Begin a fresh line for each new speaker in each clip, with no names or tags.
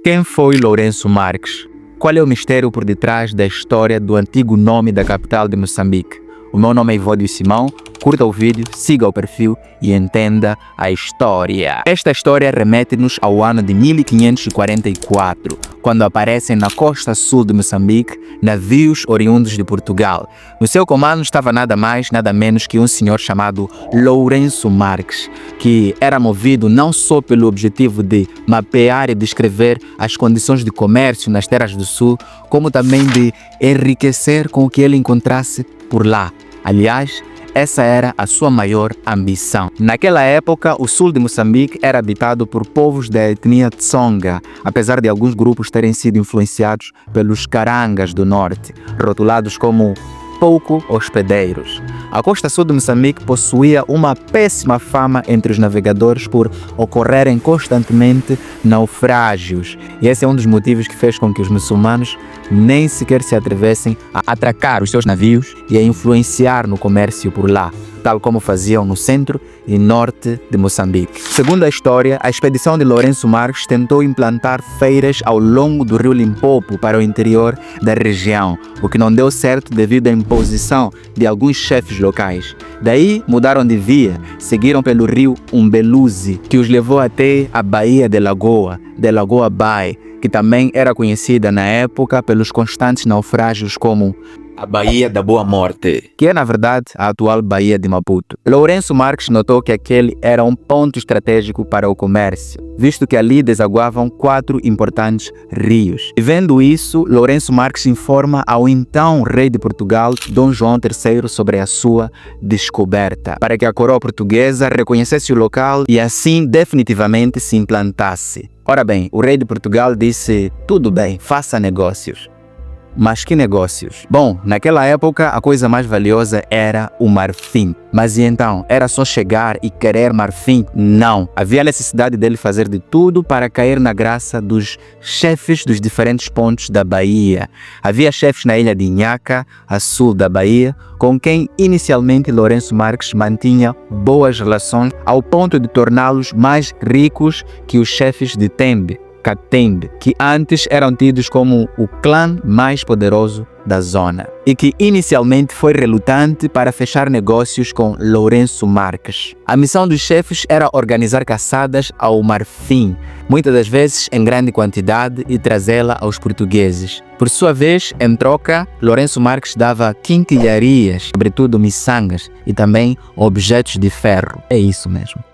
Quem foi Lourenço Marques? Qual é o mistério por detrás da história do antigo nome da capital de Moçambique? O meu nome é Ivódio Simão, curta o vídeo, siga o perfil e entenda a história. Esta história remete-nos ao ano de 1544, quando aparecem na costa sul de Moçambique navios oriundos de Portugal. No seu comando estava nada mais, nada menos que um senhor chamado Lourenço Marques, que era movido não só pelo objetivo de mapear e descrever as condições de comércio nas terras do sul, como também de enriquecer com o que ele encontrasse por lá. Aliás, essa era a sua maior ambição. Naquela época, o sul de Moçambique era habitado por povos da etnia Tsonga, apesar de alguns grupos terem sido influenciados pelos carangas do norte, rotulados como pouco hospedeiros. A costa sul de Moçambique possuía uma péssima fama entre os navegadores por ocorrerem constantemente naufrágios, e esse é um dos motivos que fez com que os muçulmanos nem sequer se atrevessem a atracar os seus navios e a influenciar no comércio por lá, tal como faziam no centro e norte de Moçambique. Segundo a história, a expedição de Lourenço Marques tentou implantar feiras ao longo do rio Limpopo para o interior da região, o que não deu certo devido à imposição de alguns chefes locais. Daí mudaram de via, seguiram pelo rio Umbeluzi, que os levou até a Baía de Lagoa Bay, que também era conhecida na época pelos constantes naufrágios como a Baía da Boa Morte, que é na verdade a atual Baía de Maputo. Lourenço Marques notou que aquele era um ponto estratégico para o comércio, visto que ali desaguavam 4 importantes rios. E vendo isso, Lourenço Marques informa ao então rei de Portugal, Dom João III, sobre a sua descoberta, para que a coroa portuguesa reconhecesse o local e assim definitivamente se implantasse. Ora bem, o rei de Portugal disse: tudo bem, faça negócios. Mas que negócios? Bom, naquela época a coisa mais valiosa era o marfim. Mas e então? Era só chegar e querer marfim? Não. Havia necessidade dele fazer de tudo para cair na graça dos chefes dos diferentes pontos da Bahia. Havia chefes na ilha de Inhaca, a sul da Bahia, com quem inicialmente Lourenço Marques mantinha boas relações ao ponto de torná-los mais ricos que os chefes de Tembe, Catembe, que antes eram tidos como o clã mais poderoso da zona e que inicialmente foi relutante para fechar negócios com Lourenço Marques. A missão dos chefes era organizar caçadas ao marfim, muitas das vezes em grande quantidade, e trazê-la aos portugueses. Por sua vez, em troca, Lourenço Marques dava quinquilharias, sobretudo miçangas, e também objetos de ferro. É isso mesmo.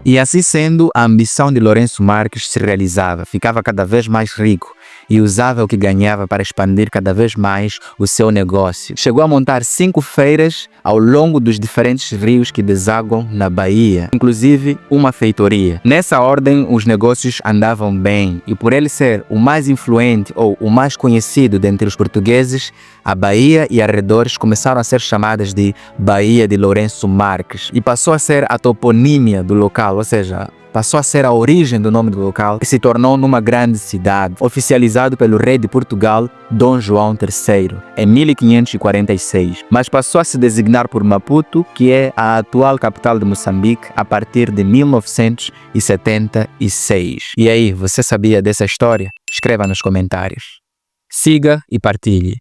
E assim sendo, a ambição de Lourenço Marques se realizava, ficava cada vez mais rico e usava o que ganhava para expandir cada vez mais o seu negócio. Chegou a montar 5 feiras ao longo dos diferentes rios que desaguam na Bahia, inclusive uma feitoria. Nessa ordem, os negócios andavam bem, e por ele ser o mais influente ou o mais conhecido dentre os portugueses, a Bahia e arredores começaram a ser chamadas de Baía de Lourenço Marques e passou a ser a toponímia do local, ou seja, passou a ser a origem do nome do local, que se tornou numa grande cidade, oficializado pelo rei de Portugal, Dom João III, em 1546, mas passou a se designar por Maputo, que é a atual capital de Moçambique, a partir de 1976. E aí, você sabia dessa história? Escreva nos comentários. Siga e partilhe.